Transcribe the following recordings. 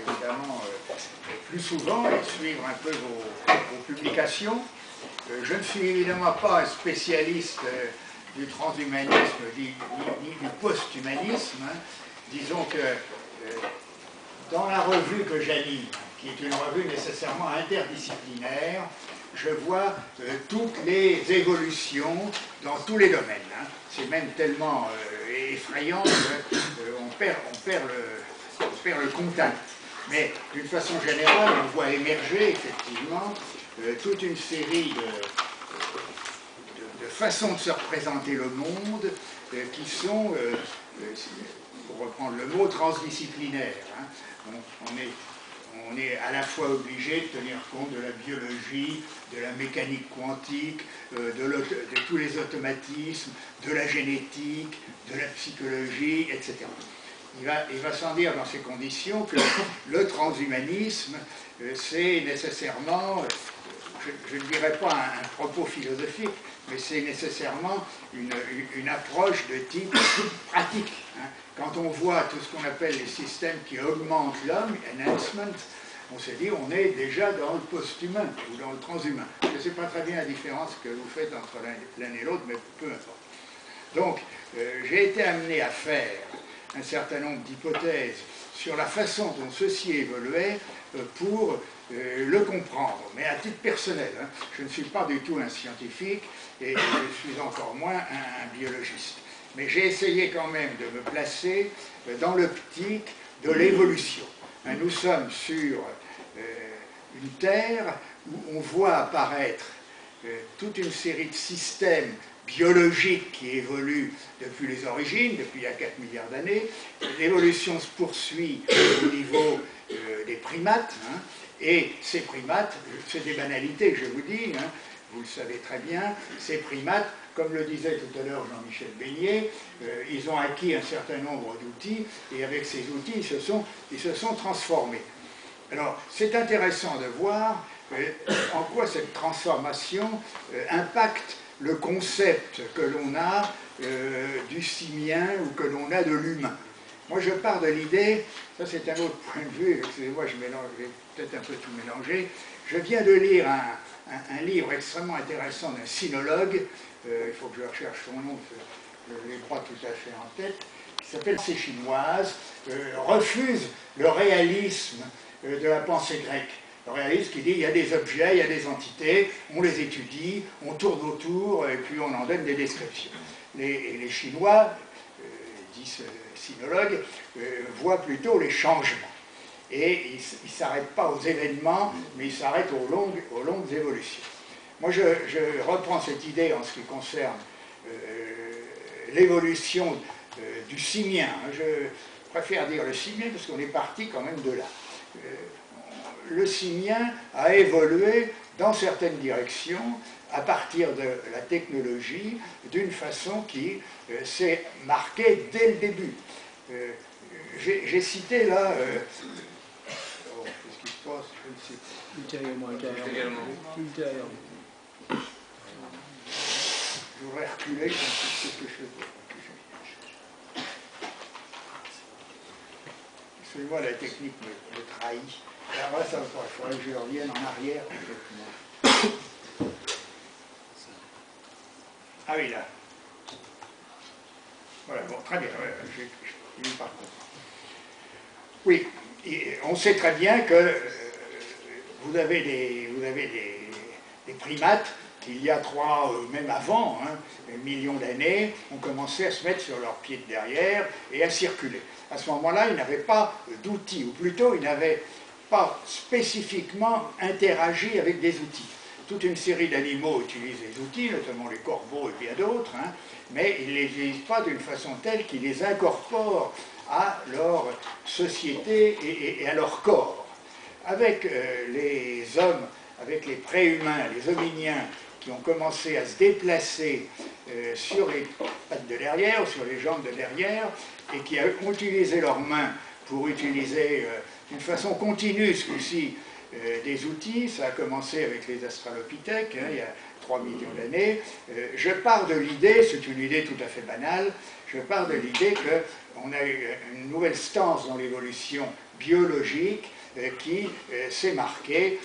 évidemment plus souvent et suivre un peu vos publications. Je ne suis évidemment pas un spécialiste du transhumanisme ni du post-humanisme. Hein. Disons que dans la revue que j'anime, qui est une revue nécessairement interdisciplinaire, je vois toutes les évolutions dans tous les domaines. Hein. C'est même tellement effrayant qu'on perd le contact. Mais d'une façon générale, on voit émerger effectivement toute une série de façons de se représenter le monde qui sont, pour reprendre le mot, transdisciplinaires. Hein. On est à la fois obligé de tenir compte de la biologie, de la mécanique quantique, de tous les automatismes, de la génétique, de la psychologie, etc. Il va sans dire dans ces conditions que le transhumanisme, c'est nécessairement, je ne dirais pas un propos philosophique, mais c'est nécessairement une approche de type pratique. Hein. Quand on voit tout ce qu'on appelle les systèmes qui augmentent l'homme, enhancement, on se dit on est déjà dans le post-humain ou dans le transhumain. Je ne sais pas très bien la différence que vous faites entre l'un et l'autre, mais peu importe. Donc, j'ai été amené à faire un certain nombre d'hypothèses sur la façon dont ceci évoluait pour le comprendre, mais à titre personnel. Hein. Je ne suis pas du tout un scientifique et je suis encore moins un biologiste. Mais j'ai essayé quand même de me placer dans l'optique de l'évolution. Hein, nous sommes sur une Terre où on voit apparaître toute une série de systèmes biologiques qui évoluent depuis les origines, depuis il y a 4 milliards d'années. L'évolution se poursuit au niveau des primates, hein, et ces primates, c'est des banalités que je vous dis, hein, vous le savez très bien, ces primates, comme le disait tout à l'heure Jean-Michel Beignet, ils ont acquis un certain nombre d'outils, et avec ces outils, ils se sont transformés. Alors, c'est intéressant de voir en quoi cette transformation impacte le concept que l'on a du simien ou que l'on a de l'humain. Moi, je pars de l'idée, ça c'est un autre point de vue, excusez-moi, je vais peut-être un peu tout mélanger. Je viens de lire un livre extrêmement intéressant d'un sinologue, il faut que je recherche son nom, je ne l'ai pas tout à fait en tête, qui s'appelle Pensée chinoise, refuse le réalisme de la pensée grecque. Le réalisme qui dit il y a des objets, il y a des entités, on les étudie, on tourne autour et puis on en donne des descriptions. Les Chinois, disent sinologues, voient plutôt les changements. Et ils ne s'arrêtent pas aux événements, mais ils s'arrêtent aux longues évolutions. Moi, je reprends cette idée en ce qui concerne l'évolution du simien. Je préfère dire le simien parce qu'on est parti quand même de là. Le simien a évolué dans certaines directions à partir de la technologie d'une façon qui s'est marquée dès le début. J'ai cité là... qu'est-ce qui se passe? Je ne sais pas. Ultérieurement. Je voudrais reculer, je ne sais ce que je fais. Excusez-moi, la technique me trahit. Alors là, il faudrait que je revienne en arrière. Ah oui, là. Voilà, bon, très bien, j'ai eu par contre. Oui, on sait très bien que vous avez des primates qui, il y a 3, même avant, millions d'années, ont commencé à se mettre sur leurs pieds de derrière et à circuler. À ce moment-là, ils n'avaient pas d'outils, ou plutôt, ils n'avaient pas spécifiquement interagi avec des outils. Toute une série d'animaux utilisent les outils, notamment les corbeaux et bien d'autres, hein, mais ils ne les utilisent pas d'une façon telle qu'ils les incorporent à leur société et à leur corps. Avec les hommes, avec les préhumains, les hominiens, qui ont commencé à se déplacer sur les pattes de derrière, sur les jambes de derrière, et qui ont utilisé leurs mains pour utiliser d'une façon continue, ce coup-ci, des outils. Ça a commencé avec les Australopithèques, il y a 3 millions d'années. Je pars de l'idée, c'est une idée tout à fait banale, je pars de l'idée qu'on a eu une nouvelle stance dans l'évolution biologique qui s'est marqué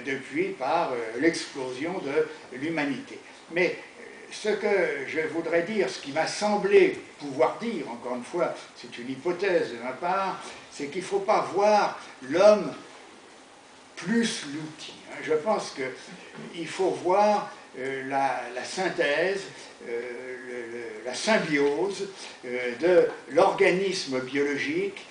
depuis par l'explosion de l'humanité. Mais ce que je voudrais dire, ce qui m'a semblé pouvoir dire, encore une fois, c'est une hypothèse de ma part, c'est qu'il ne faut pas voir l'homme plus l'outil. Je pense qu'il faut voir la synthèse, la symbiose de l'organisme biologique,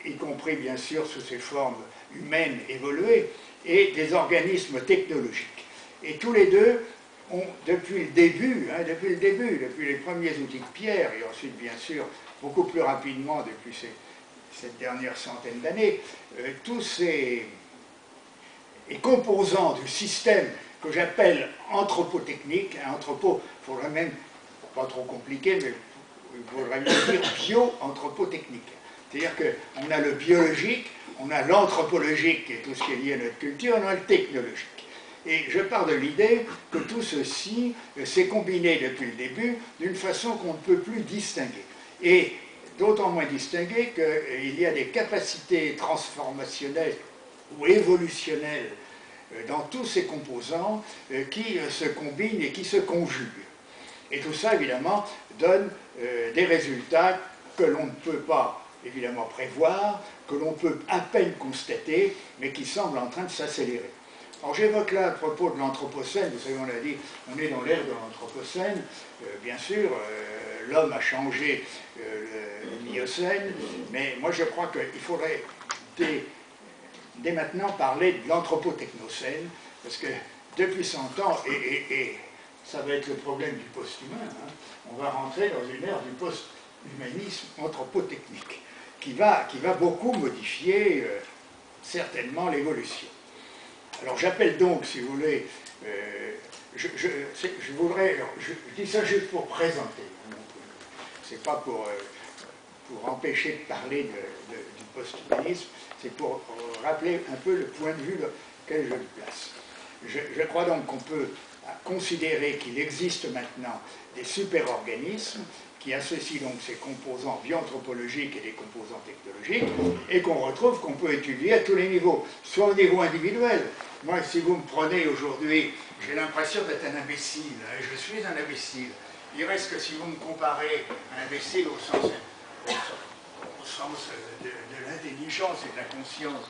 y compris bien sûr sous ses formes humaines évoluées, et des organismes technologiques. Et tous les deux ont, depuis le début, depuis les premiers outils de pierre, et ensuite bien sûr beaucoup plus rapidement depuis cette dernière centaine d'années, tous ces composants du système que j'appelle anthropotechnique, anthropo, il faudrait même, pas trop compliqué, mais il faudrait mieux dire bio-anthropotechnique. C'est-à-dire qu'on a le biologique, on a l'anthropologique, qui est tout ce qui est lié à notre culture, on a le technologique. Et je pars de l'idée que tout ceci s'est combiné depuis le début d'une façon qu'on ne peut plus distinguer. Et d'autant moins distinguer qu'il y a des capacités transformationnelles ou évolutionnelles dans tous ces composants qui se combinent et qui se conjuguent. Et tout ça, évidemment, donne des résultats que l'on ne peut pas, évidemment, prévoir, que l'on peut à peine constater, mais qui semblent en train de s'accélérer. Alors j'évoque là à propos de l'Anthropocène, vous savez, on l'a dit, on est dans l'ère de l'Anthropocène, bien sûr, l'homme a changé le Miocène, mais moi je crois qu'il faudrait dès maintenant parler de l'Anthropotechnocène, parce que depuis 100 ans, et ça va être le problème du post-humain, on va rentrer dans une ère du post-humanisme anthropotechnique, qui va beaucoup modifier certainement l'évolution. Alors j'appelle donc, si vous voulez, je dis ça juste pour présenter, c'est pas pour empêcher de parler du post-humanisme, c'est pour rappeler un peu le point de vue auquel je le place. Je crois donc qu'on peut considérer qu'il existe maintenant des super-organismes qui associent donc ces composants bioanthropologiques et des composants technologiques, et qu'on peut étudier à tous les niveaux, soit au niveau individuel. Moi, si vous me prenez aujourd'hui, j'ai l'impression d'être un imbécile, et je suis un imbécile. Il reste que si vous me comparez un imbécile au sens de l'intelligence et de la conscience